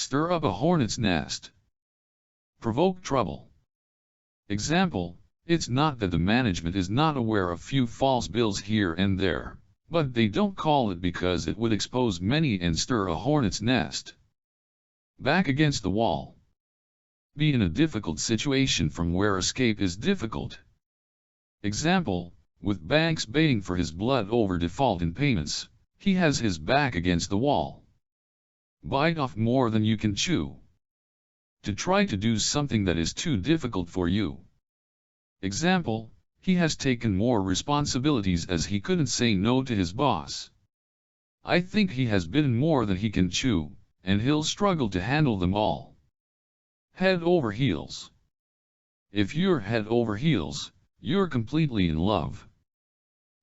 Stir up a hornet's nest. Provoke trouble. Example, it's not that the management is not aware of few false bills here and there, but they don't call it because it would expose many and stir a hornet's nest. Back against the wall. Be in a difficult situation from where escape is difficult. Example, with banks baying for his blood over default in payments, he has his back against the wall. Bite off more than you can chew. To try to do something that is too difficult for you. Example, he has taken more responsibilities as he couldn't say no to his boss. I think he has bitten more than he can chew, and he'll struggle to handle them all. Head over heels. If you're head over heels, you're completely in love.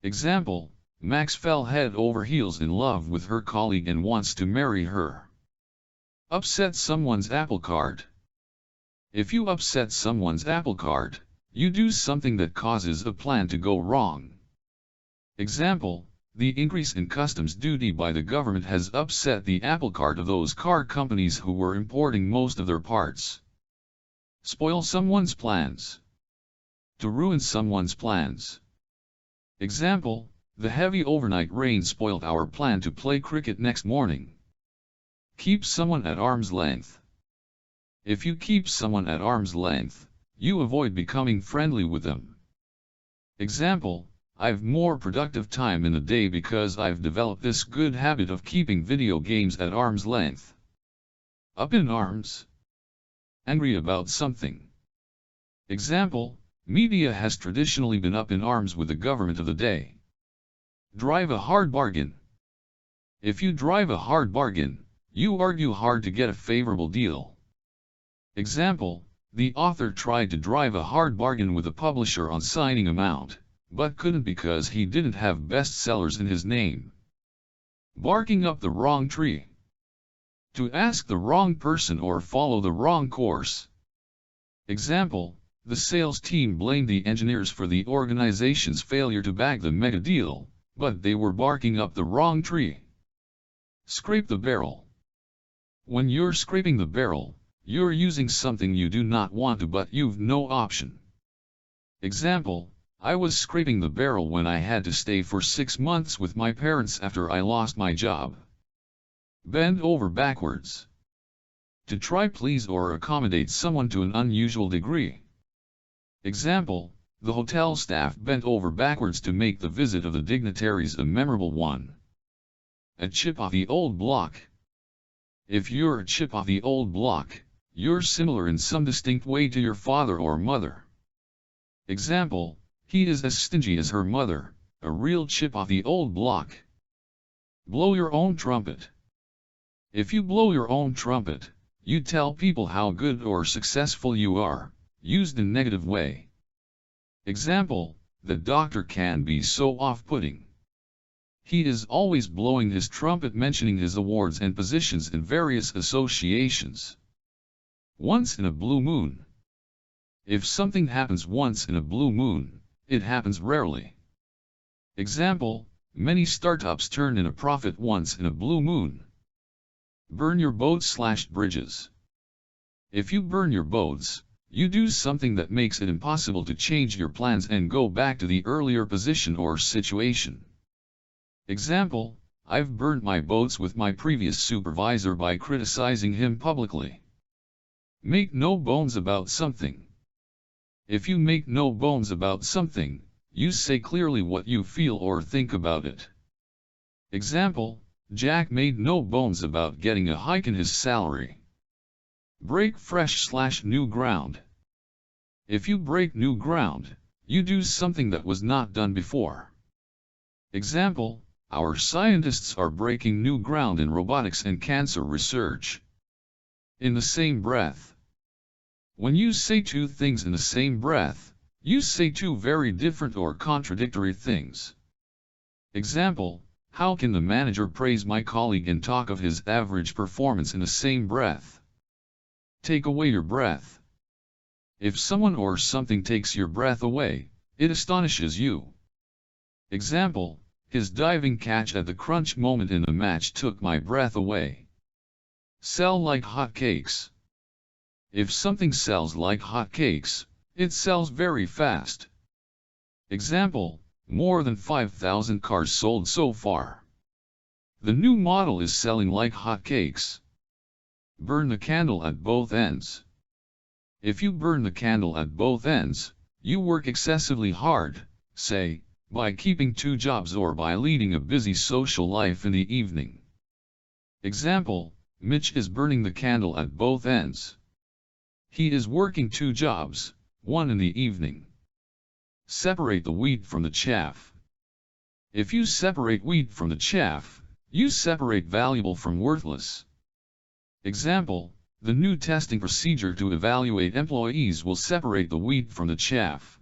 Example, Max fell head over heels in love with her colleague and wants to marry her. Upset someone's apple cart. If you upset someone's apple cart, you do something that causes a plan to go wrong. Example, the increase in customs duty by the government has upset the apple cart of those car companies who were importing most of their parts. Spoil someone's plans. To ruin someone's plans. Example, the heavy overnight rain spoiled our plan to play cricket next morning. Keep someone at arm's length. If you keep someone at arm's length, you avoid becoming friendly with them. Example, I've more productive time in a day because I've developed this good habit of keeping video games at arm's length. Up in arms. Angry about something. Example, media has traditionally been up in arms with the government of the day. Drive a hard bargain. If you drive a hard bargain, you argue hard to get a favorable deal. Example, the author tried to drive a hard bargain with a publisher on signing amount, but couldn't because he didn't have bestsellers in his name. Barking up the wrong tree. To ask the wrong person or follow the wrong course. Example, the sales team blamed the engineers for the organization's failure to bag the mega deal, but they were barking up the wrong tree. Scrape the barrel. When you're scraping the barrel, you're using something you do not want to but you've no option. Example, I was scraping the barrel when I had to stay for 6 months with my parents after I lost my job. Bend over backwards. To try please or accommodate someone to an unusual degree. Example, the hotel staff bent over backwards to make the visit of the dignitaries a memorable one. A chip off the old block. If you're a chip off the old block, you're similar in some distinct way to your father or mother. Example, he is as stingy as her mother, a real chip off the old block. Blow your own trumpet. If you blow your own trumpet, you tell people how good or successful you are, used in a negative way. Example, the doctor can be so off-putting. He is always blowing his trumpet mentioning his awards and positions in various associations. Once in a blue moon. If something happens once in a blue moon, it happens rarely. Example, many startups turn in a profit once in a blue moon. Burn your boats/bridges. If you burn your boats, you do something that makes it impossible to change your plans and go back to the earlier position or situation. Example, I've burnt my boats with my previous supervisor by criticizing him publicly. Make no bones about something. If you make no bones about something, you say clearly what you feel or think about it. Example, Jack made no bones about getting a hike in his salary. Break fresh/new ground. If you break new ground, you do something that was not done before. Example, our scientists are breaking new ground in robotics and cancer research. In the same breath. When you say two things in the same breath, you say two very different or contradictory things. Example, how can the manager praise my colleague and talk of his average performance in the same breath? Take away your breath. If someone or something takes your breath away, it astonishes you. Example, his diving catch at the crunch moment in the match took my breath away. Sell like hotcakes. If something sells like hotcakes, it sells very fast. Example, more than 5,000 cars sold so far. The new model is selling like hotcakes. Burn the candle at both ends. If you burn the candle at both ends, you work excessively hard, say, by keeping two jobs or by leading a busy social life in the evening. Example, Mitch is burning the candle at both ends. He is working two jobs, one in the evening. Separate the wheat from the chaff. If you separate wheat from the chaff, you separate valuable from worthless. Example, the new testing procedure to evaluate employees will separate the wheat from the chaff.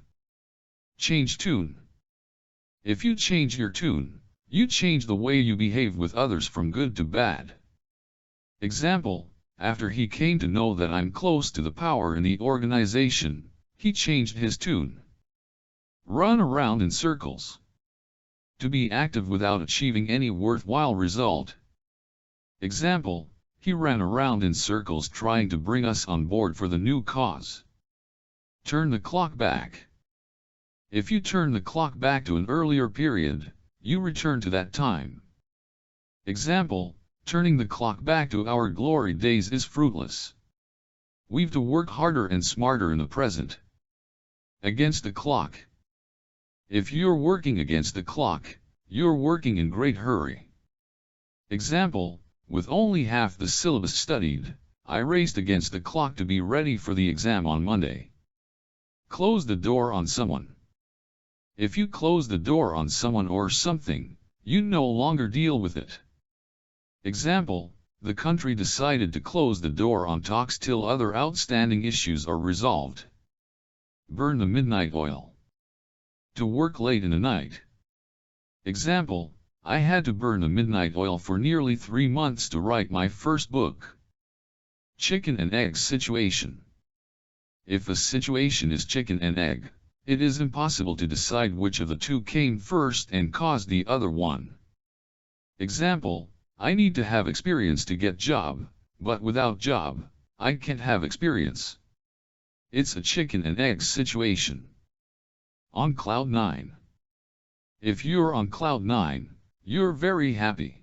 Change tune. If you change your tune, you change the way you behave with others from good to bad. Example, after he came to know that I'm close to the power in the organization, he changed his tune. Run around in circles. To be active without achieving any worthwhile result. Example, he ran around in circles trying to bring us on board for the new cause. Turn the clock back. If you turn the clock back to an earlier period, you return to that time. Example, turning the clock back to our glory days is fruitless. We've to work harder and smarter in the present. Against the clock. If you're working against the clock, you're working in great hurry. Example, with only half the syllabus studied, I raced against the clock to be ready for the exam on Monday. Close the door on someone. If you close the door on someone or something, you no longer deal with it. Example, the country decided to close the door on talks till other outstanding issues are resolved. Burn the midnight oil. To work late in the night. Example, I had to burn the midnight oil for nearly 3 months to write my first book. Chicken and egg situation. If a situation is chicken and egg, it is impossible to decide which of the two came first and caused the other one. Example, I need to have experience to get job, but without job, I can't have experience. It's a chicken and egg situation. On cloud 9. If you're on cloud 9, you're very happy.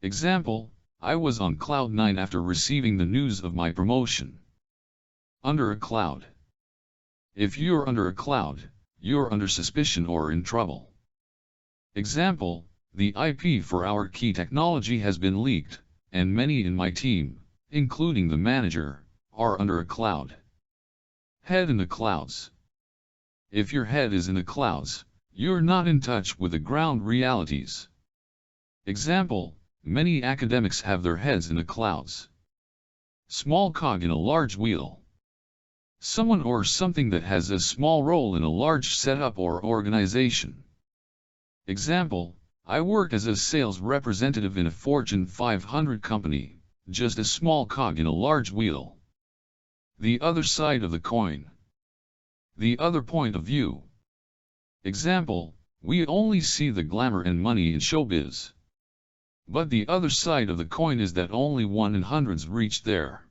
Example, I was on cloud 9 after receiving the news of my promotion. Under a cloud. If you're under a cloud, you're under suspicion or in trouble. Example, the IP for our key technology has been leaked, and many in my team, including the manager, are under a cloud. Head in the clouds. If your head is in the clouds, you're not in touch with the ground realities. Example, many academics have their heads in the clouds. Small cog in a large wheel. Someone or something that has a small role in a large setup or organization. Example, I work as a sales representative in a Fortune 500 company, just a small cog in a large wheel. The other side of the coin. The other point of view. Example, we only see the glamour and money in showbiz. But the other side of the coin is that only 1 in hundreds reach there.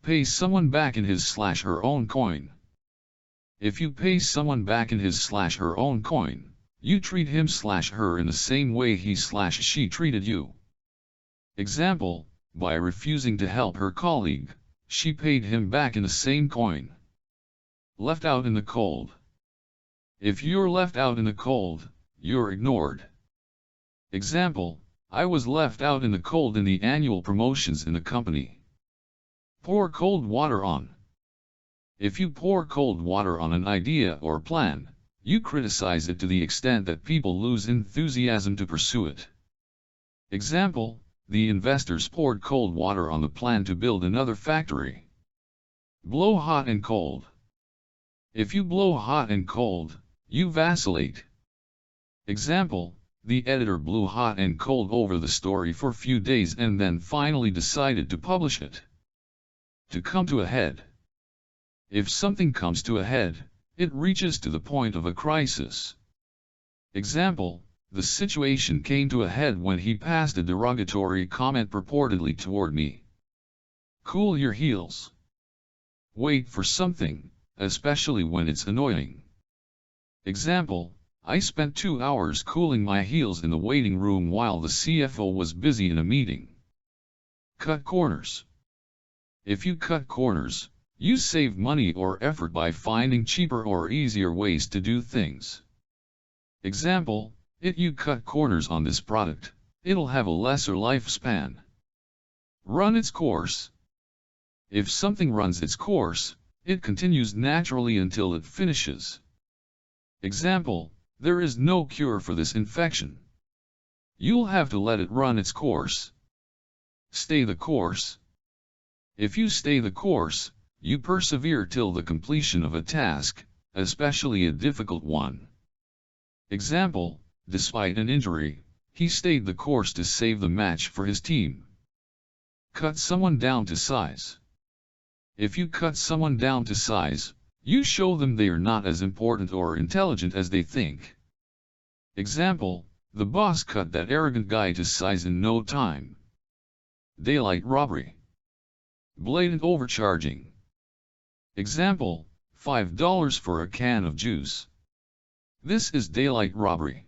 Pay someone back in his/her own coin. If you pay someone back in his/her own coin, you treat him/her in the same way he/she treated you. Example, by refusing to help her colleague, she paid him back in the same coin. Left out in the cold. If you're left out in the cold, you're ignored. Example, I was left out in the cold in the annual promotions in the company. Pour cold water on. If you pour cold water on an idea or plan, you criticize it to the extent that people lose enthusiasm to pursue it. Example, the investors poured cold water on the plan to build another factory. Blow hot and cold. If you blow hot and cold, you vacillate. Example, the editor blew hot and cold over the story for a few days and then finally decided to publish it. To come to a head. If something comes to a head, it reaches to the point of a crisis. Example, The situation came to a head when he passed a derogatory comment purportedly toward me. Cool your heels. Wait for something, especially when it's annoying. Example, I spent 2 hours cooling my heels in the waiting room while the CFO was busy in a meeting. Cut corners. If you cut corners, you save money or effort by finding cheaper or easier ways to do things. Example, if you cut corners on this product, it'll have a lesser lifespan. Run its course. If something runs its course, it continues naturally until it finishes. Example, there is no cure for this infection. You'll have to let it run its course. Stay the course. If you stay the course, you persevere till the completion of a task, especially a difficult one. Example, despite an injury, he stayed the course to save the match for his team. Cut someone down to size. If you cut someone down to size, you show them they are not as important or intelligent as they think. Example, the boss cut that arrogant guy to size in no time. Daylight robbery. Blatant overcharging. Example, $5 for a can of juice. This is daylight robbery.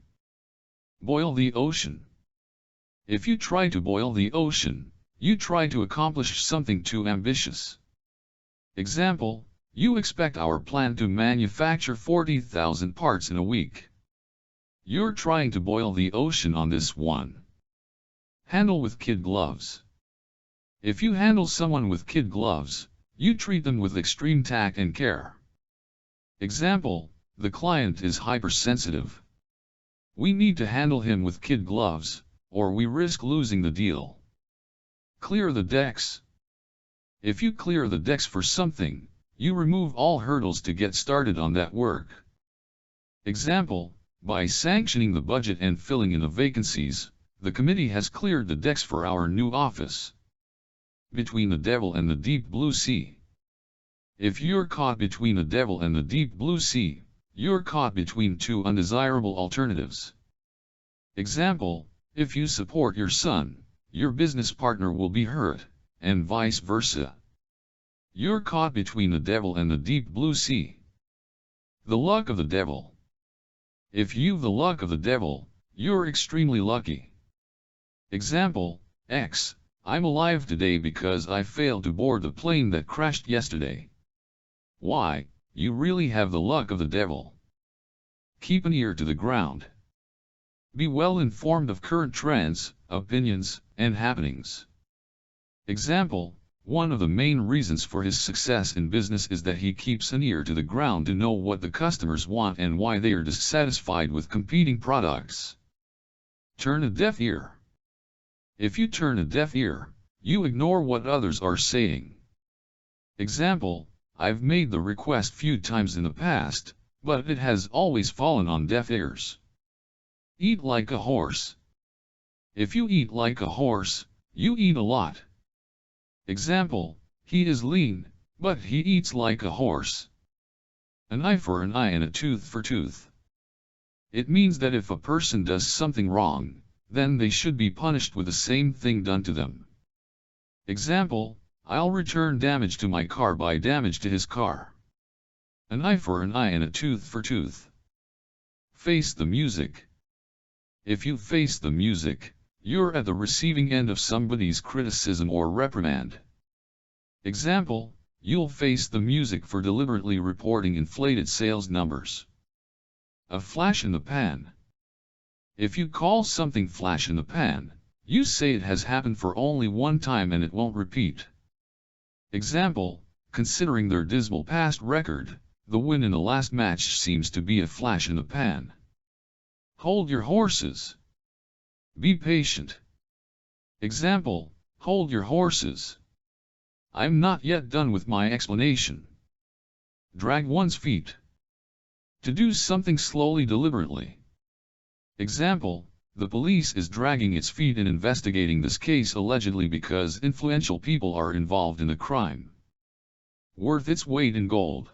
Boil the ocean. If you try to boil the ocean, you try to accomplish something too ambitious. Example, you expect our plant to manufacture 40,000 parts in a week. You're trying to boil the ocean on this one. Handle with kid gloves. If you handle someone with kid gloves, you treat them with extreme tact and care. Example, the client is hypersensitive. We need to handle him with kid gloves, or we risk losing the deal. Clear the decks. If you clear the decks for something, you remove all hurdles to get started on that work. Example, by sanctioning the budget and filling in the vacancies, the committee has cleared the decks for our new office. Between the devil and the deep blue sea. If you're caught between the devil and the deep blue sea, you're caught between two undesirable alternatives. Example, if you support your son, your business partner will be hurt, and vice versa. You're caught between the devil and the deep blue sea. The luck of the devil. If you've the luck of the devil, you're extremely lucky. Example, X, I'm alive today because I failed to board the plane that crashed yesterday. Y, you really have the luck of the devil. Keep an ear to the ground. Be well informed of current trends, opinions, and happenings. Example, one of the main reasons for his success in business is that he keeps an ear to the ground to know what the customers want and why they are dissatisfied with competing products. Turn a deaf ear. If you turn a deaf ear, you ignore what others are saying. Example, I've made the request few times in the past, but it has always fallen on deaf ears. Eat like a horse. If you eat like a horse, you eat a lot. Example, he is lean, but he eats like a horse. An eye for an eye and a tooth for tooth. It means that if a person does something wrong, then they should be punished with the same thing done to them. Example, I'll return damage to my car by damage to his car. An eye for an eye and a tooth for tooth. Face the music. If you face the music, you're at the receiving end of somebody's criticism or reprimand. Example, you'll face the music for deliberately reporting inflated sales numbers. A flash in the pan. If you call something flash in the pan, you say it has happened for only one time and it won't repeat. Example, considering their dismal past record, the win in the last match seems to be a flash in the pan. Hold your horses. Be patient. Example, hold your horses. I'm not yet done with my explanation. Drag one's feet. To do something slowly deliberately. Example, the police is dragging its feet in investigating this case allegedly because influential people are involved in the crime. Worth its weight in gold.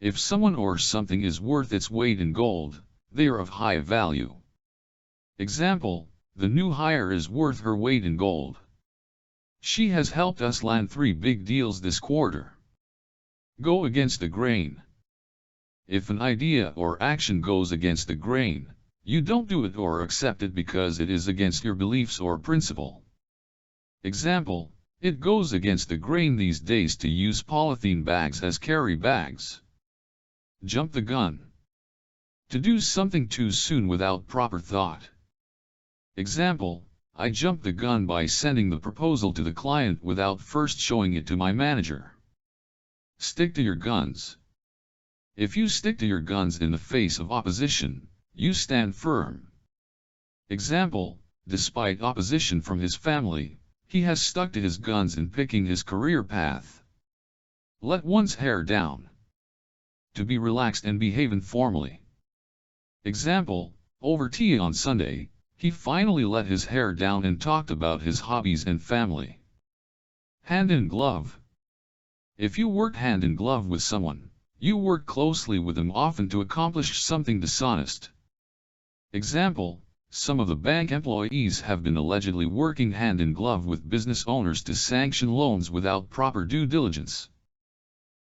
If someone or something is worth its weight in gold, they are of high value. Example, the new hire is worth her weight in gold. She has helped us land 3 big deals this quarter. Go against the grain. If an idea or action goes against the grain, you don't do it or accept it because it is against your beliefs or principle. Example, it goes against the grain these days to use polythene bags as carry bags. Jump the gun. To do something too soon without proper thought. Example, I jumped the gun by sending the proposal to the client without first showing it to my manager. Stick to your guns. If you stick to your guns in the face of opposition, you stand firm. Example, despite opposition from his family, he has stuck to his guns in picking his career path. Let one's hair down. To be relaxed and behave informally. Example, over tea on Sunday, he finally let his hair down and talked about his hobbies and family. Hand in glove. If you work hand in glove with someone, you work closely with them often to accomplish something dishonest. Example, some of the bank employees have been allegedly working hand in glove with business owners to sanction loans without proper due diligence.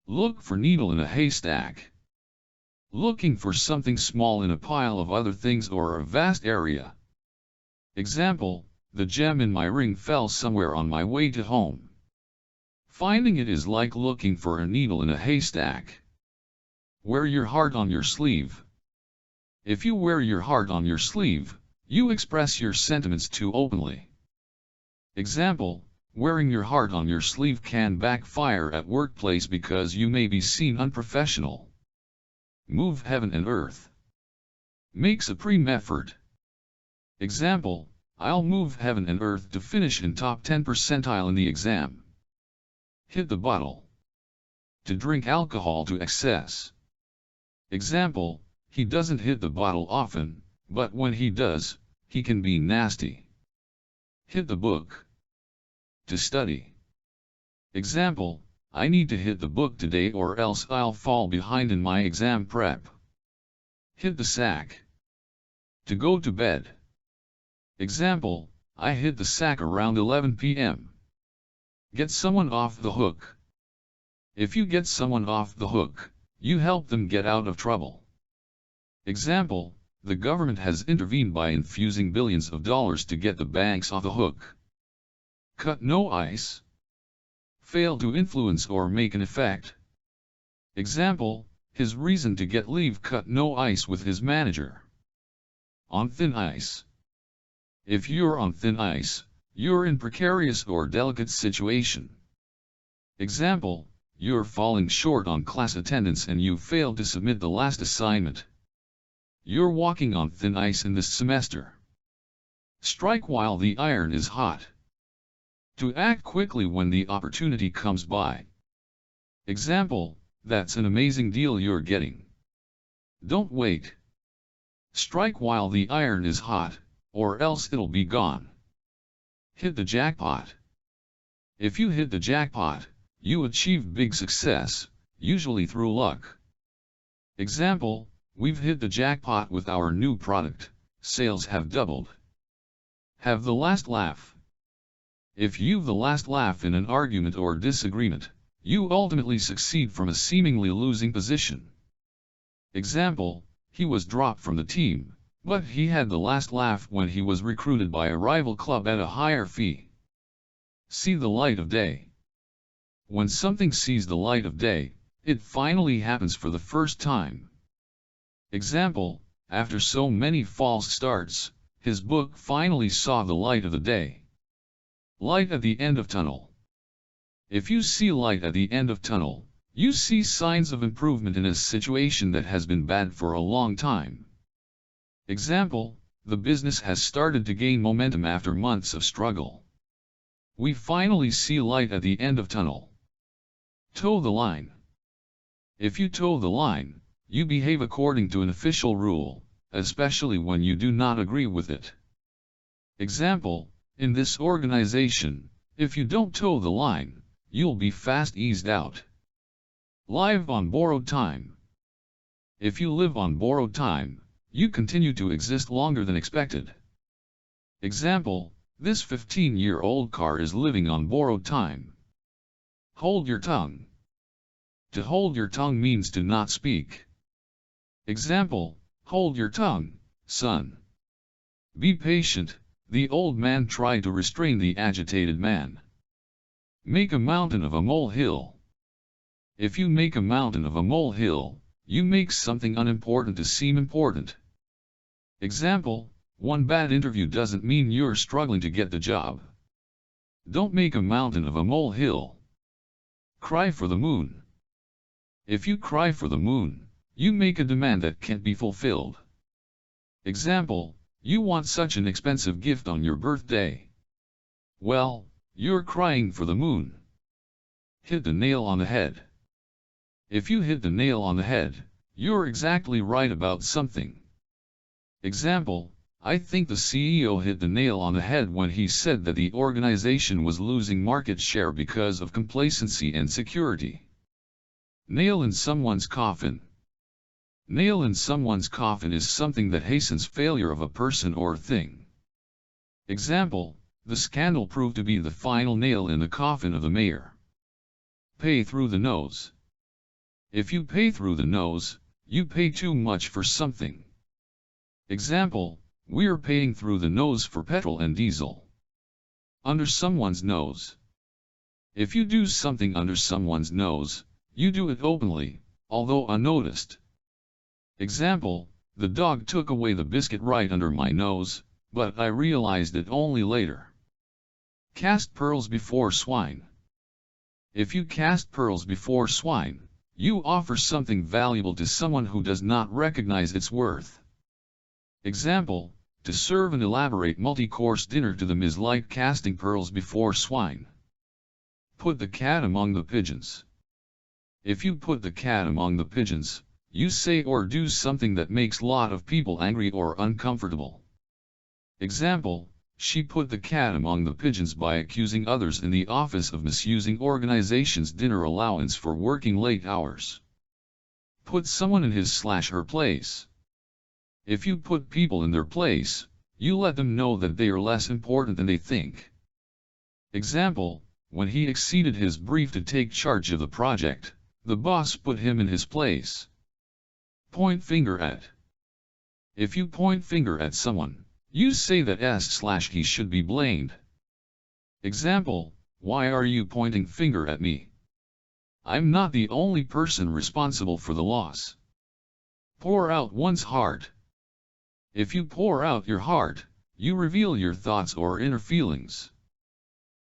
Look for needle in a haystack. Looking for something small in a pile of other things or a vast area. Example, the gem in my ring fell somewhere on my way to home. Finding it is like looking for a needle in a haystack. Wear your heart on your sleeve. If you wear your heart on your sleeve, you express your sentiments too openly. Example, wearing your heart on your sleeve can backfire at workplace because you may be seen unprofessional. Move heaven and earth. Make supreme effort. Example, I'll move heaven and earth to finish in top 10 percentile in the exam. Hit the bottle. To drink alcohol to excess. Example, he doesn't hit the bottle often, but when he does, he can be nasty. Hit the book. To study. Example, I need to hit the book today or else I'll fall behind in my exam prep. Hit the sack. To go to bed. Example, I hit the sack around 11 p.m. Get someone off the hook. If you get someone off the hook, you help them get out of trouble. Example, the government has intervened by infusing billions of dollars to get the banks off the hook. Cut no ice. Fail to influence or make an effect. Example, his reason to get leave: cut no ice with his manager. On thin ice. If you're on thin ice, you're in precarious or delicate situation. Example, you're falling short on class attendance and you failed to submit the last assignment. You're walking on thin ice in this semester. Strike while the iron is hot. To act quickly when the opportunity comes by. Example, that's an amazing deal you're getting. Don't wait. Strike while the iron is hot, or else it'll be gone. Hit the jackpot. If you hit the jackpot, you achieve big success, usually through luck. Example, we've hit the jackpot with our new product, sales have doubled. Have the last laugh. If you've the last laugh in an argument or disagreement, you ultimately succeed from a seemingly losing position. Example, he was dropped from the team, but he had the last laugh when he was recruited by a rival club at a higher fee. See the light of day. When something sees the light of day, it finally happens for the first time. Example, after so many false starts, his book finally saw the light of the day. Light at the end of tunnel. If you see light at the end of tunnel, you see signs of improvement in a situation that has been bad for a long time. Example, the business has started to gain momentum after months of struggle. We finally see light at the end of tunnel. Toe the line. If you toe the line, you behave according to an official rule, especially when you do not agree with it. Example, in this organization, if you don't toe the line, you'll be fast eased out. Live on borrowed time. If you live on borrowed time, you continue to exist longer than expected. Example, this 15-year-old car is living on borrowed time. Hold your tongue. To hold your tongue means to not speak. Example, hold your tongue, son. Be patient, the old man tried to restrain the agitated man. Make a mountain of a molehill. If you make a mountain of a molehill, you make something unimportant to seem important. Example, one bad interview doesn't mean you're struggling to get the job. Don't make a mountain of a molehill. Cry for the moon. If you cry for the moon, you make a demand that can't be fulfilled. Example, you want such an expensive gift on your birthday. Well, you're crying for the moon. Hit the nail on the head. If you hit the nail on the head, you're exactly right about something. Example, I think the CEO hit the nail on the head when he said that the organization was losing market share because of complacency and security. Nail in someone's coffin. Nail in someone's coffin is something that hastens failure of a person or thing. Example, the scandal proved to be the final nail in the coffin of the mayor. Pay through the nose. If you pay through the nose, you pay too much for something. Example, we're paying through the nose for petrol and diesel. Under someone's nose. If you do something under someone's nose, you do it openly, although unnoticed. Example, the dog took away the biscuit right under my nose, but I realized it only later. Cast pearls before swine. If you cast pearls before swine, you offer something valuable to someone who does not recognize its worth. Example, to serve an elaborate multi-course dinner to them is like casting pearls before swine. Put the cat among the pigeons. If you put the cat among the pigeons, you say or do something that makes a lot of people angry or uncomfortable. Example, she put the cat among the pigeons by accusing others in the office of misusing organization's dinner allowance for working late hours. Put someone in his/her place. If you put people in their place, you let them know that they are less important than they think. Example, when he exceeded his brief to take charge of the project, the boss put him in his place. Point finger at. If you point finger at someone, you say that s/he should be blamed. Example, why are you pointing finger at me? I'm not the only person responsible for the loss. Pour out one's heart. If you pour out your heart, you reveal your thoughts or inner feelings.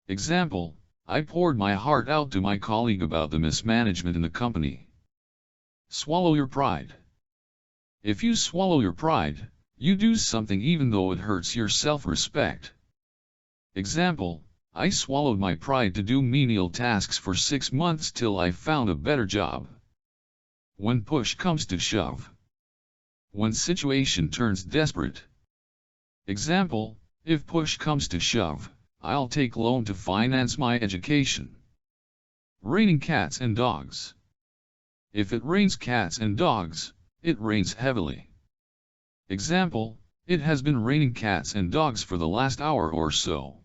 Example, I poured my heart out to my colleague about the mismanagement in the company. Swallow your pride. If you swallow your pride, you do something even though it hurts your self-respect. Example, I swallowed my pride to do menial tasks for 6 months till I found a better job. When push comes to shove. When situation turns desperate. Example, if push comes to shove, I'll take loan to finance my education. Raining cats and dogs. If it rains cats and dogs, it rains heavily. Example, it has been raining cats and dogs for the last hour or so.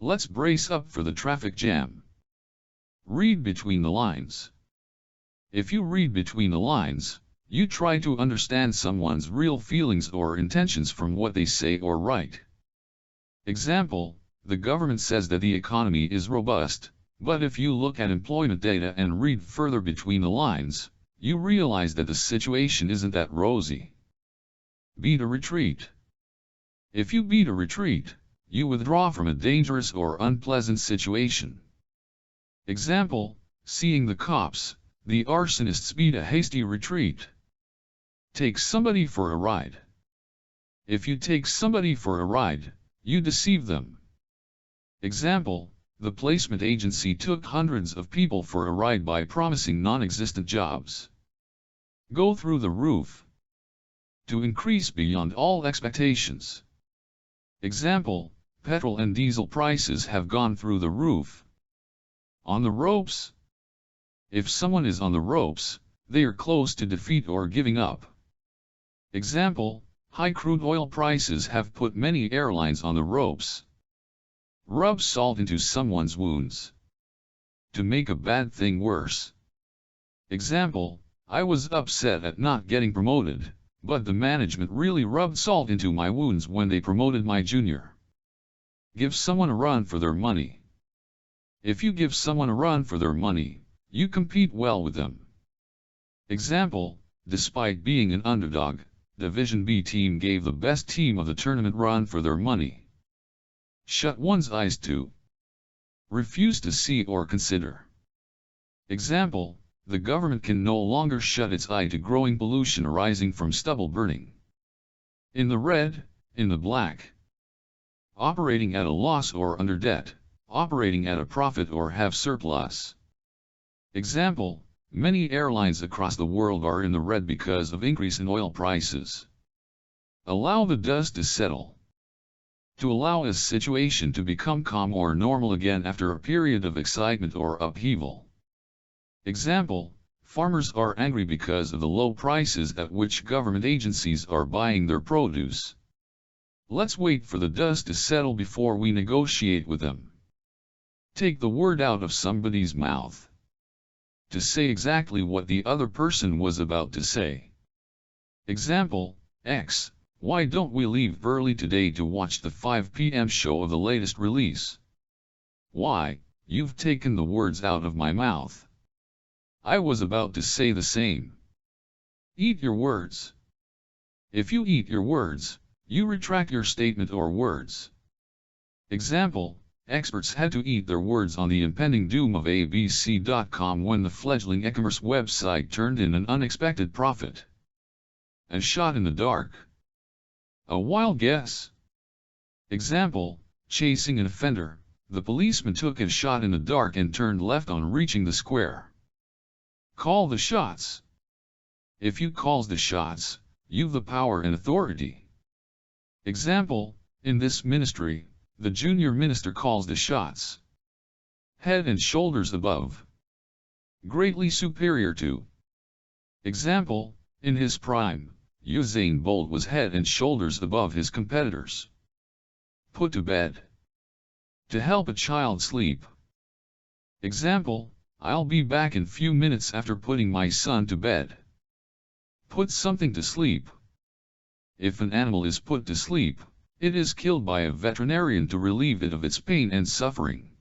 Let's brace up for the traffic jam. Read between the lines. If you read between the lines, you try to understand someone's real feelings or intentions from what they say or write. Example, the government says that the economy is robust, but if you look at employment data and read further between the lines, you realize that the situation isn't that rosy. Beat a retreat. If you beat a retreat, you withdraw from a dangerous or unpleasant situation. Example, seeing the cops, the arsonists beat a hasty retreat. Take somebody for a ride. If you take somebody for a ride, you deceive them. Example, the placement agency took hundreds of people for a ride by promising non-existent jobs. Go through the roof. To increase beyond all expectations. Example, petrol and diesel prices have gone through the roof. On the ropes. If someone is on the ropes, they are close to defeat or giving up. Example, High crude oil prices have put many airlines on the ropes. Rub salt into someone's wounds. To make a bad thing worse. Example, I was upset at not getting promoted, but the management really rubbed salt into my wounds when they promoted my junior. Give someone a run for their money. If you give someone a run for their money, you compete well with them. Example, despite being an underdog, Division B team gave the best team of the tournament run for their money. Shut one's eyes to. Refuse to see or consider. Example, the government can no longer shut its eye to growing pollution arising from stubble burning. In the red, in the black. Operating at a loss or under debt, operating at a profit or have surplus. Example, many airlines across the world are in the red because of increase in oil prices. Allow the dust to settle. To allow a situation to become calm or normal again after a period of excitement or upheaval. Example, farmers are angry because of the low prices at which government agencies are buying their produce. Let's wait for the dust to settle before we negotiate with them. Take the word out of somebody's mouth. To say exactly what the other person was about to say. Example, X, why don't we leave early today to watch the 5 p.m. show of the latest release? Y, you've taken the words out of my mouth. I was about to say the same. Eat your words. If you eat your words, you retract your statement or words. Example, experts had to eat their words on the impending doom of ABC.com when the fledgling e-commerce website turned in an unexpected profit. A shot in the dark. A wild guess. Example, chasing an offender, the policeman took a shot in the dark and turned left on reaching the square. Call the shots. If you calls the shots, you've the power and authority. Example, in this ministry, the junior minister calls the shots. Head and shoulders above. Greatly superior to. Example, in his prime, Usain Bolt was head and shoulders above his competitors. Put to bed. To help a child sleep. Example, I'll be back in few minutes after putting my son to bed. Put something to sleep. If an animal is put to sleep, it is killed by a veterinarian to relieve it of its pain and suffering.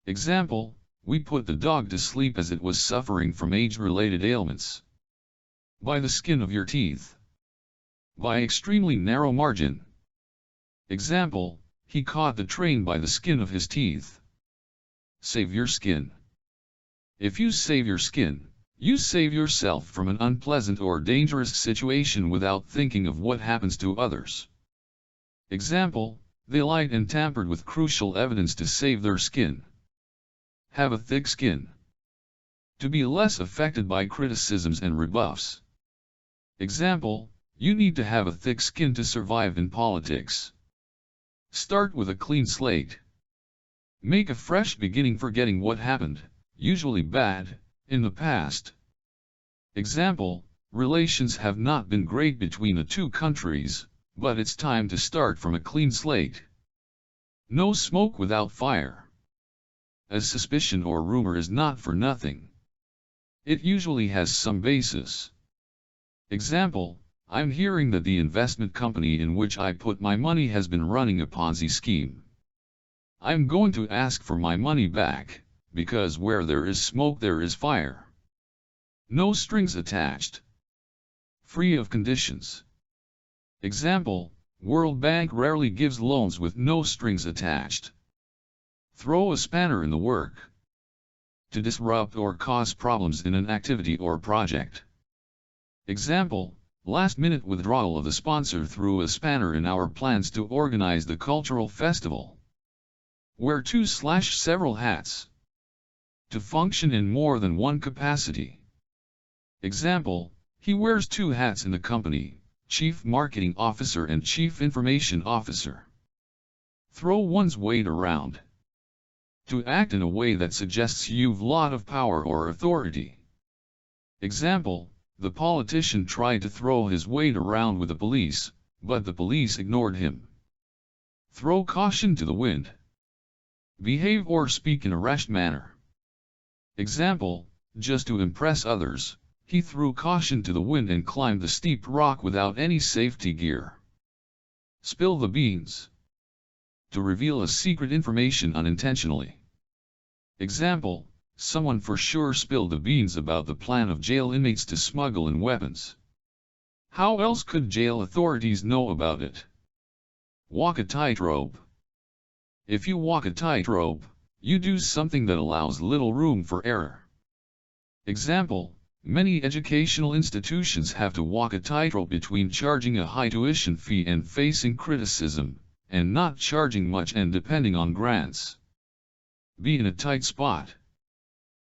Example, we put the dog to sleep as it was suffering from age-related ailments. By the skin of your teeth. By extremely narrow margin. Example, he caught the train by the skin of his teeth. Save your skin. If you save your skin, you save yourself from an unpleasant or dangerous situation without thinking of what happens to others. Example, they lied and tampered with crucial evidence to save their skin. Have a thick skin. To be less affected by criticisms and rebuffs. Example, you need to have a thick skin to survive in politics. Start with a clean slate. Make a fresh beginning forgetting what happened, usually bad, in the past. Example, relations have not been great between the two countries, but it's time to start from a clean slate. No smoke without fire. A suspicion or rumor is not for nothing. It usually has some basis. Example, I'm hearing that the investment company in which I put my money has been running a Ponzi scheme. I'm going to ask for my money back, because where there is smoke there is fire. No strings attached. Free of conditions. Example, World Bank rarely gives loans with no strings attached. Throw a spanner in the work. To disrupt or cause problems in an activity or project. Example, last-minute withdrawal of the sponsor threw a spanner in our plans to organize the cultural festival. Wear two/several hats. To function in more than one capacity. Example, he wears 2 hats in the company, Chief Marketing Officer and Chief Information Officer. Throw one's weight around. To act in a way that suggests you've lot of power or authority. Example, the politician tried to throw his weight around with the police, but the police ignored him. Throw caution to the wind. Behave or speak in a rash manner. Example, just to impress others, he threw caution to the wind and climbed the steep rock without any safety gear. Spill the beans. To reveal a secret information unintentionally. Example, someone for sure spilled the beans about the plan of jail inmates to smuggle in weapons. How else could jail authorities know about it? Walk a tightrope. If you walk a tightrope, you do something that allows little room for error. Example, many educational institutions have to walk a tightrope between charging a high tuition fee and facing criticism, and not charging much and depending on grants. Be in a tight spot.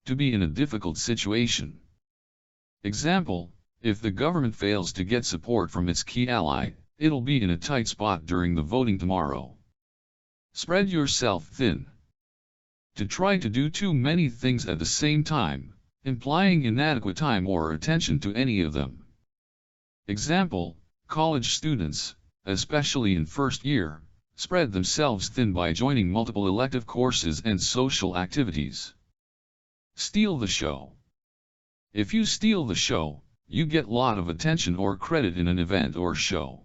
To be in a difficult situation. Example, if the government fails to get support from its key ally, it'll be in a tight spot during the voting tomorrow. Spread yourself thin. To try to do too many things at the same time, implying inadequate time or attention to any of them. Example, college students, especially in first year, spread themselves thin by joining multiple elective courses and social activities. Steal the show. If you steal the show, you get a lot of attention or credit in an event or show.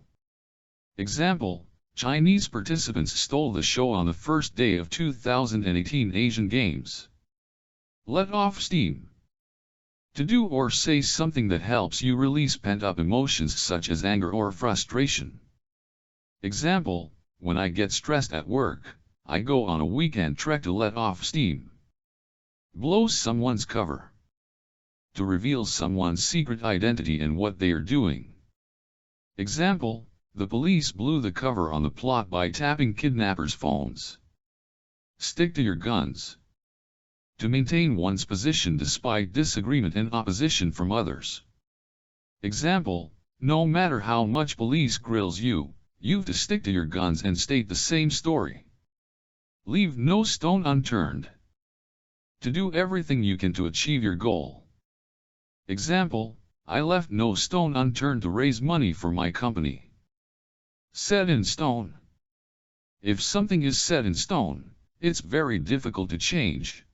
Example, Chinese participants stole the show on the first day of 2018 Asian Games. Let off steam. To do or say something that helps you release pent-up emotions such as anger or frustration. Example, when I get stressed at work, I go on a weekend trek to let off steam. Blow someone's cover. To reveal someone's secret identity and what they are doing. Example, the police blew the cover on the plot by tapping kidnappers' phones. Stick to your guns. To maintain one's position despite disagreement and opposition from others. Example, no matter how much police grills you, you've to stick to your guns and state the same story. Leave no stone unturned. To do everything you can to achieve your goal. Example, I left no stone unturned to raise money for my company. Set in stone. If something is set in stone, it's very difficult to change.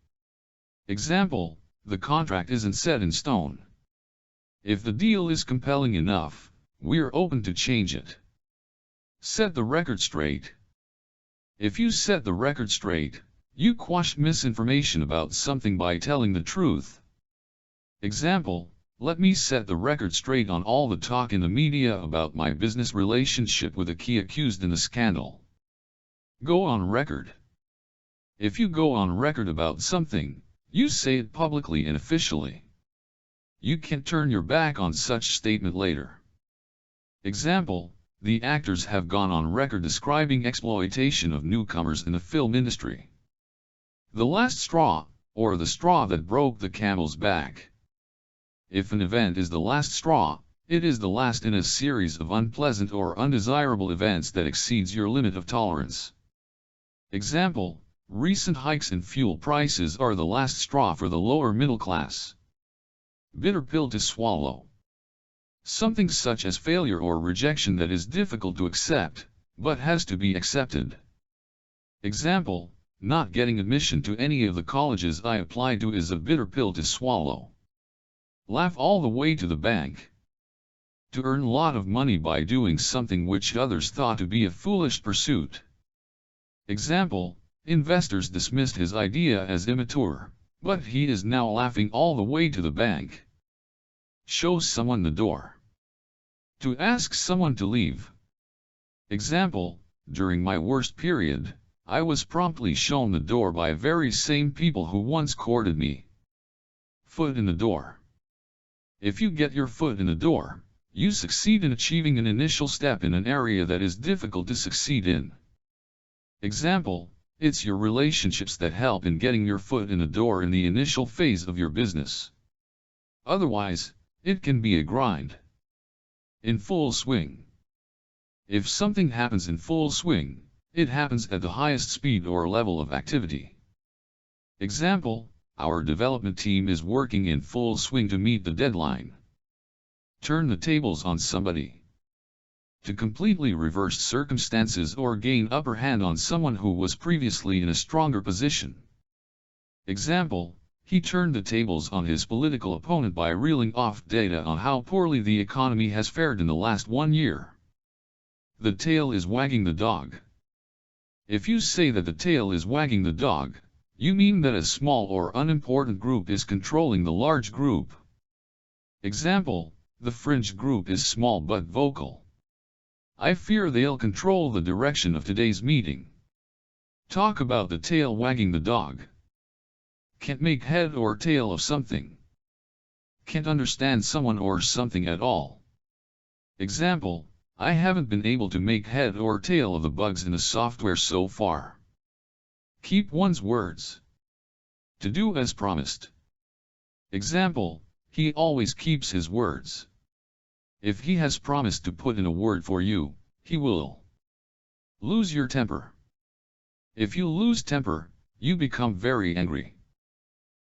Example, the contract isn't set in stone. If the deal is compelling enough, we're open to change it. Set the record straight. If you set the record straight, you quash misinformation about something by telling the truth. Example, let me set the record straight on all the talk in the media about my business relationship with a key accused in the scandal. Go on record. If you go on record about something, you say it publicly and officially. You can't turn your back on such statement later. Example, the actors have gone on record describing exploitation of newcomers in the film industry. The last straw, or the straw that broke the camel's back. If an event is the last straw, it is the last in a series of unpleasant or undesirable events that exceeds your limit of tolerance. Example, recent hikes in fuel prices are the last straw for the lower middle class. Bitter pill to swallow. Something such as failure or rejection that is difficult to accept, but has to be accepted. Example, not getting admission to any of the colleges I applied to is a bitter pill to swallow. Laugh all the way to the bank. To earn a lot of money by doing something which others thought to be a foolish pursuit. Example, investors dismissed his idea as immature, but he is now laughing all the way to the bank. Show someone the door. To ask someone to leave. Example, during my worst period, I was promptly shown the door by very same people who once courted me. Foot in the door. If you get your foot in the door, you succeed in achieving an initial step in an area that is difficult to succeed in. Example, it's your relationships that help in getting your foot in the door in the initial phase of your business. Otherwise, it can be a grind. In full swing. If something happens in full swing, it happens at the highest speed or level of activity. Example, our development team is working in full swing to meet the deadline. Turn the tables on somebody. To completely reverse circumstances or gain upper hand on someone who was previously in a stronger position. Example, he turned the tables on his political opponent by reeling off data on how poorly the economy has fared in the last 1 year. The tail is wagging the dog. If you say that the tail is wagging the dog, you mean that a small or unimportant group is controlling the large group. Example, the fringe group is small but vocal. I fear they'll control the direction of today's meeting. Talk about the tail wagging the dog. Can't make head or tail of something. Can't understand someone or something at all. Example, I haven't been able to make head or tail of the bugs in the software so far. Keep one's words. To do as promised. Example, he always keeps his words. If he has promised to put in a word for you, he will. Lose your temper. If you lose temper, you become very angry.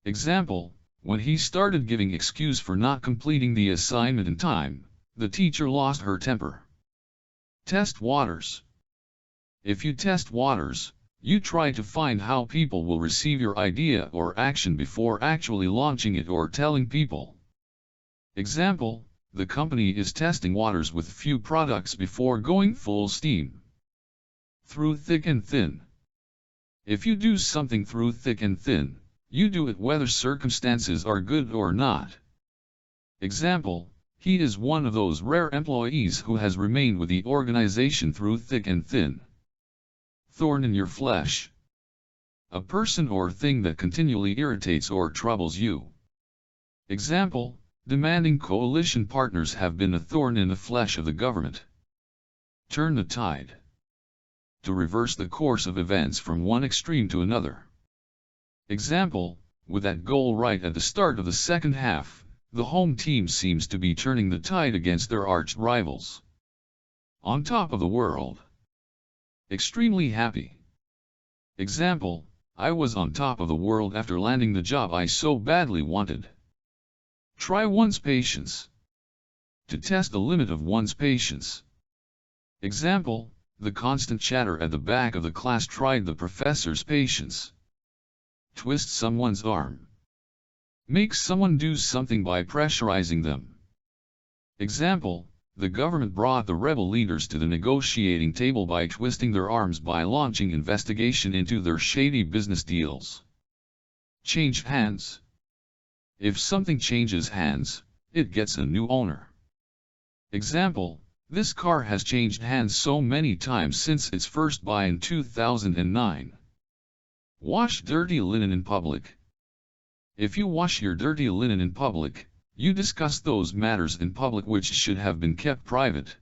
Example, when he started giving excuse for not completing the assignment in time, the teacher lost her temper. Test waters. If you test waters, you try to find how people will receive your idea or action before actually launching it or telling people. Example, the company is testing waters with few products before going full steam. Through thick and thin. If you do something through thick and thin, you do it whether circumstances are good or not. Example, he is one of those rare employees who has remained with the organization through thick and thin. Thorn in your flesh. A person or thing that continually irritates or troubles you. Example, demanding coalition partners have been a thorn in the flesh of the government. Turn the tide. To reverse the course of events from one extreme to another. Example, with that goal right at the start of the second half, the home team seems to be turning the tide against their arch rivals. On top of the world. Extremely happy. Example, I was on top of the world after landing the job I so badly wanted. Try one's patience. To test the limit of one's patience. Example, the constant chatter at the back of the class tried the professor's patience. Twist someone's arm. Make someone do something by pressurizing them. Example, the government brought the rebel leaders to the negotiating table by twisting their arms by launching investigation into their shady business deals. Change hands. If something changes hands, it gets a new owner. Example, this car has changed hands so many times since its first buy in 2009. Wash dirty linen in public. If you wash your dirty linen in public, you discuss those matters in public which should have been kept private.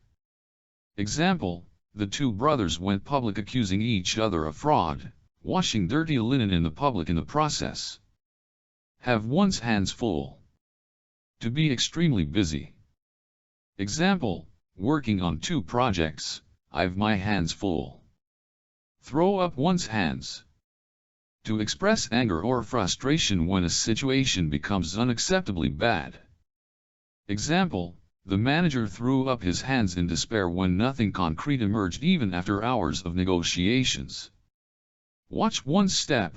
Example, the two brothers went public accusing each other of fraud, washing dirty linen in the public in the process. Have one's hands full. To be extremely busy. Example, working on 2 projects, I've my hands full. Throw up one's hands. To express anger or frustration when a situation becomes unacceptably bad. Example, the manager threw up his hands in despair when nothing concrete emerged even after hours of negotiations. Watch one's step.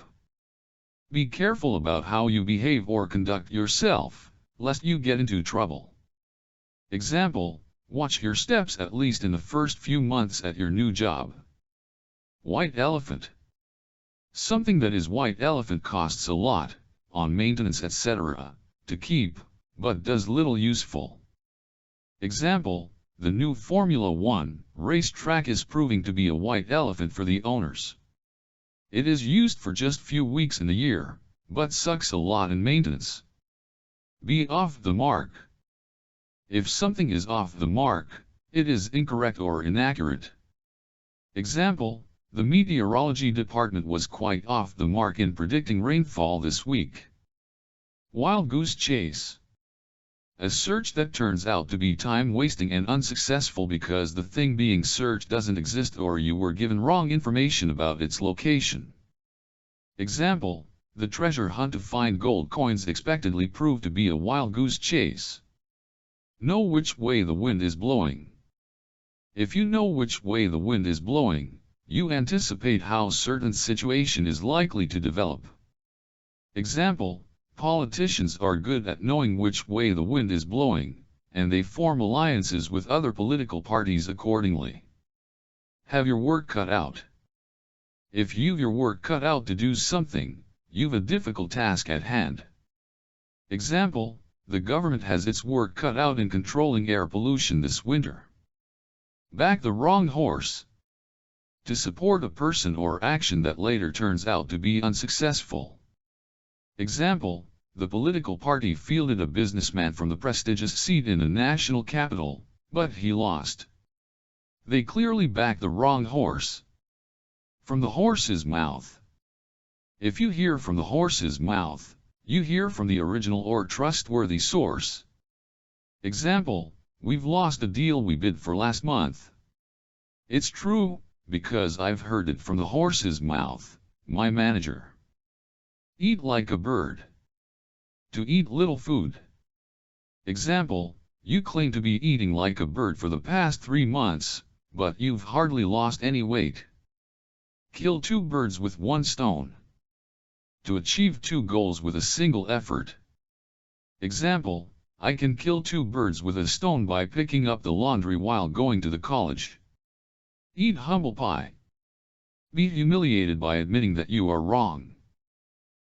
Be careful about how you behave or conduct yourself, lest you get into trouble. Example, watch your steps at least in the first few months at your new job. White elephant. Something that is white elephant costs a lot, on maintenance etc., to keep, but does little useful. Example, the new Formula 1 race track is proving to be a white elephant for the owners. It is used for just few weeks in the year, but sucks a lot in maintenance. Be off the mark. If something is off the mark, it is incorrect or inaccurate. Example, the meteorology department was quite off the mark in predicting rainfall this week. Wild goose chase. A search that turns out to be time-wasting and unsuccessful because the thing being searched doesn't exist or you were given wrong information about its location. Example, the treasure hunt to find gold coins expectedly proved to be a wild goose chase. Know which way the wind is blowing. If you know which way the wind is blowing, you anticipate how certain situation is likely to develop. Example, politicians are good at knowing which way the wind is blowing, and they form alliances with other political parties accordingly. Have your work cut out. If you've your work cut out to do something, you've a difficult task at hand. Example, the government has its work cut out in controlling air pollution this winter. Back the wrong horse. To support a person or action that later turns out to be unsuccessful. Example, the political party fielded a businessman from the prestigious seat in the national capital, but he lost. They clearly backed the wrong horse. From the horse's mouth. If you hear from the horse's mouth, you hear from the original or trustworthy source. Example, we've lost a deal we bid for last month. It's true, because I've heard it from the horse's mouth, my manager. Eat like a bird. To eat little food. Example, you claim to be eating like a bird for the past 3 months, but you've hardly lost any weight. Kill 2 birds with 1 stone. To achieve 2 goals with a single effort. Example, I can kill 2 birds with a stone by picking up the laundry while going to the college. Eat humble pie. Be humiliated by admitting that you are wrong.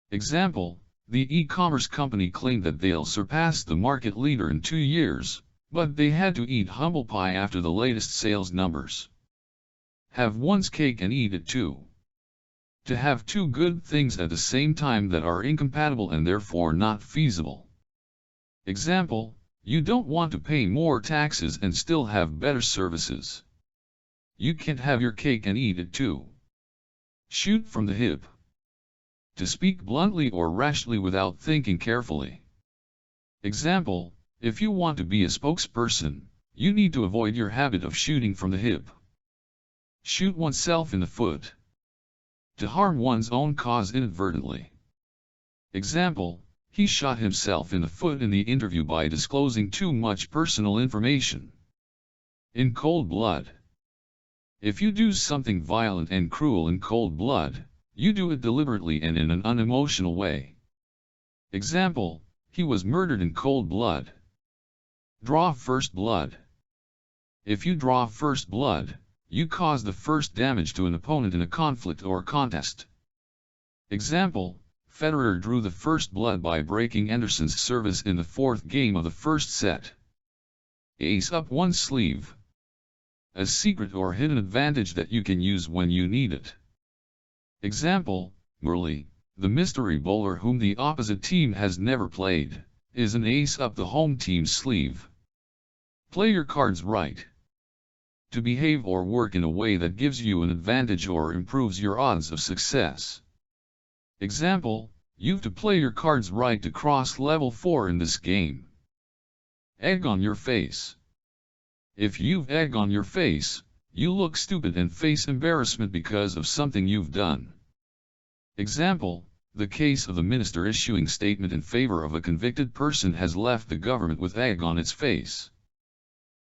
Example, the e-commerce company claimed that they'll surpass the market leader in 2 years, but they had to eat humble pie after the latest sales numbers. Have one's cake and eat it too. To have 2 good things at the same time that are incompatible and therefore not feasible. Example, you don't want to pay more taxes and still have better services. You can't have your cake and eat it too. Shoot from the hip. To speak bluntly or rashly without thinking carefully. Example, if you want to be a spokesperson, you need to avoid your habit of shooting from the hip. Shoot oneself in the foot. To harm one's own cause inadvertently. Example, he shot himself in the foot in the interview by disclosing too much personal information. In cold blood. If you do something violent and cruel in cold blood, you do it deliberately and in an unemotional way. Example, he was murdered in cold blood. Draw first blood. If you draw first blood, you cause the first damage to an opponent in a conflict or contest. Example, Federer drew the first blood by breaking Anderson's service in the 4th game of the first set. Ace up one sleeve. A secret or hidden advantage that you can use when you need it. Example, Murli, the mystery bowler whom the opposite team has never played, is an ace up the home team's sleeve. Play your cards right. To behave or work in a way that gives you an advantage or improves your odds of success. Example, you've to play your cards right to cross level 4 in this game. Egg on your face. If you've egg on your face, you look stupid and face embarrassment because of something you've done. Example, the case of the minister issuing statement in favor of a convicted person has left the government with egg on its face.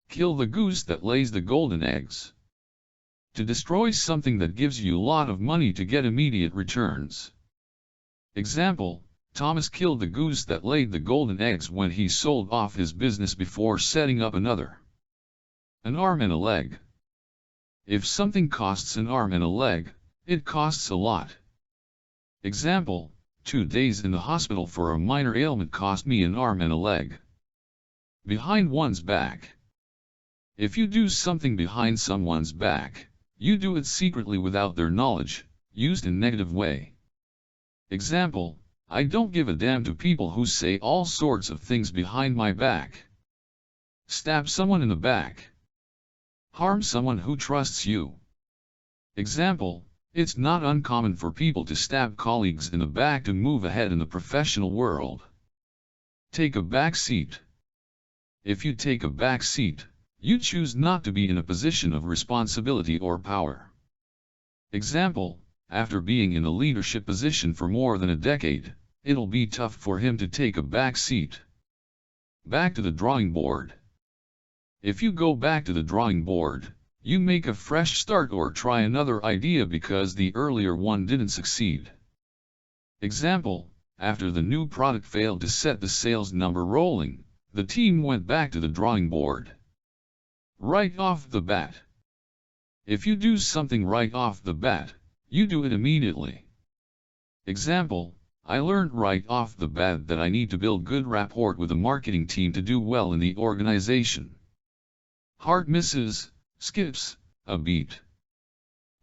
Kill the goose that lays the golden eggs. To destroy something that gives you a lot of money to get immediate returns. Example, Thomas killed the goose that laid the golden eggs when he sold off his business before setting up another. An arm and a leg. If something costs an arm and a leg, it costs a lot. Example, 2 days in the hospital for a minor ailment cost me an arm and a leg. Behind one's back. If you do something behind someone's back, you do it secretly without their knowledge, used in negative way. Example, I don't give a damn to people who say all sorts of things behind my back. Stab someone in the back. Harm someone who trusts you. Example, it's not uncommon for people to stab colleagues in the back to move ahead in the professional world. Take a back seat. If you take a back seat, you choose not to be in a position of responsibility or power. Example, after being in a leadership position for more than a decade, it'll be tough for him to take a back seat. Back to the drawing board. If you go back to the drawing board, you make a fresh start or try another idea because the earlier one didn't succeed. Example, after the new product failed to set the sales number rolling, the team went back to the drawing board. Right off the bat. If you do something right off the bat, you do it immediately. Example, I learned right off the bat that I need to build good rapport with the marketing team to do well in the organization. Heart misses, skips, a beat.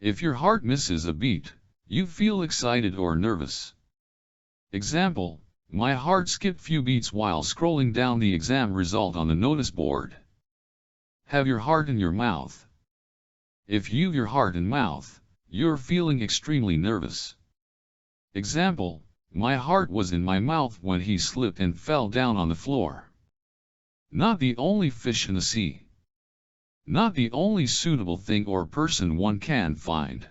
If your heart misses a beat, you feel excited or nervous. Example, my heart skipped few beats while scrolling down the exam result on the notice board. Have your heart in your mouth. If you've your heart in mouth, you're feeling extremely nervous. Example, my heart was in my mouth when he slipped and fell down on the floor. Not the only fish in the sea. Not the only suitable thing or person one can find.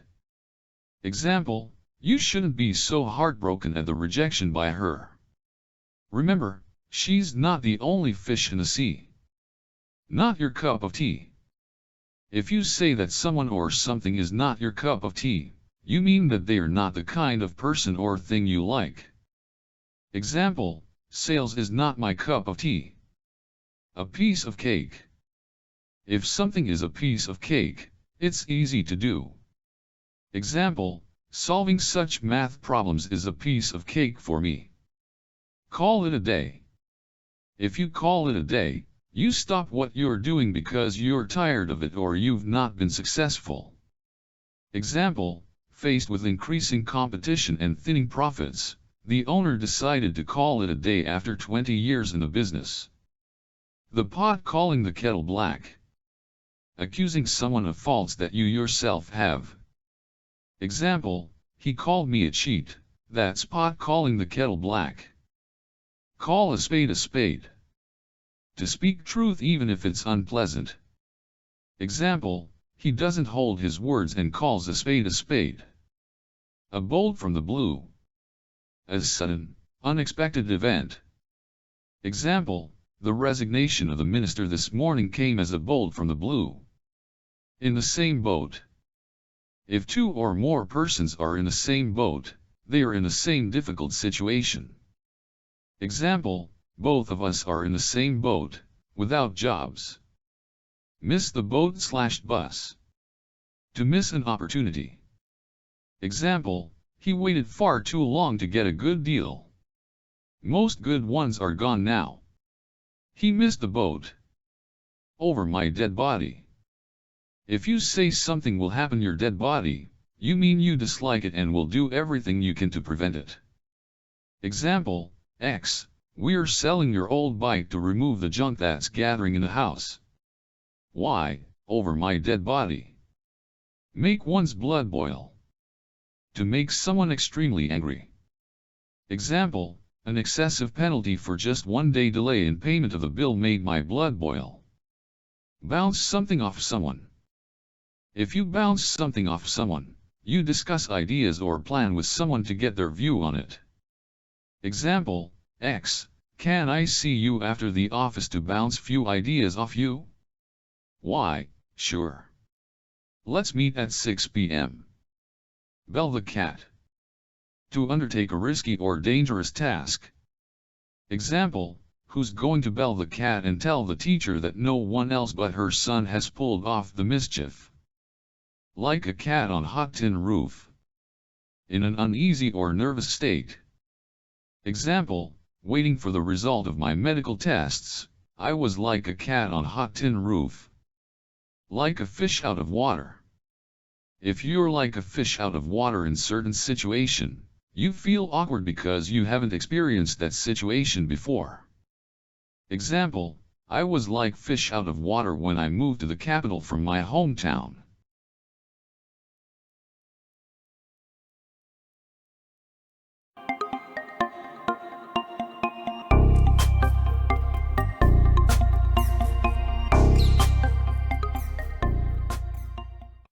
Example, you shouldn't be so heartbroken at the rejection by her. Remember, she's not the only fish in the sea. Not your cup of tea. If you say that someone or something is not your cup of tea, you mean that they are not the kind of person or thing you like. Example, sales is not my cup of tea. A piece of cake. If something is a piece of cake, it's easy to do. Example, solving such math problems is a piece of cake for me. Call it a day. If you call it a day, you stop what you're doing because you're tired of it or you've not been successful. Example, faced with increasing competition and thinning profits, the owner decided to call it a day after 20 years in the business. The pot calling the kettle black. Accusing someone of faults that you yourself have. Example, he called me a cheat. That's pot calling the kettle black. Call a spade a spade. To speak truth even if it's unpleasant. Example, he doesn't hold his words and calls a spade a spade. A bolt from the blue. A sudden, unexpected event. Example, the resignation of the minister this morning came as a bolt from the blue. In the same boat. If two or more persons are in the same boat, they are in the same difficult situation. Example, both of us are in the same boat, without jobs. Miss the boat/bus. To miss an opportunity. Example, he waited far too long to get a good deal. Most good ones are gone now. He missed the boat. Over my dead body. If you say something will happen your dead body, you mean you dislike it and will do everything you can to prevent it. Example, X, we're selling your old bike to remove the junk that's gathering in the house. Y, over my dead body. Make one's blood boil. To make someone extremely angry. Example, an excessive penalty for just 1 day delay in payment of a bill made my blood boil. Bounce something off someone. If you bounce something off someone, you discuss ideas or plan with someone to get their view on it. Example, X, can I see you after the office to bounce few ideas off you? Y, sure. Let's meet at 6 p.m. Bell the cat. To undertake a risky or dangerous task. Example, who's going to bell the cat and tell the teacher that no one else but her son has pulled off the mischief? Like a cat on hot tin roof. In an uneasy or nervous state. Example, waiting for the result of my medical tests, I was like a cat on hot tin roof. Like a fish out of water. If you're like a fish out of water in certain situation, you feel awkward because you haven't experienced that situation before. Example, I was like fish out of water when I moved to the capital from my hometown.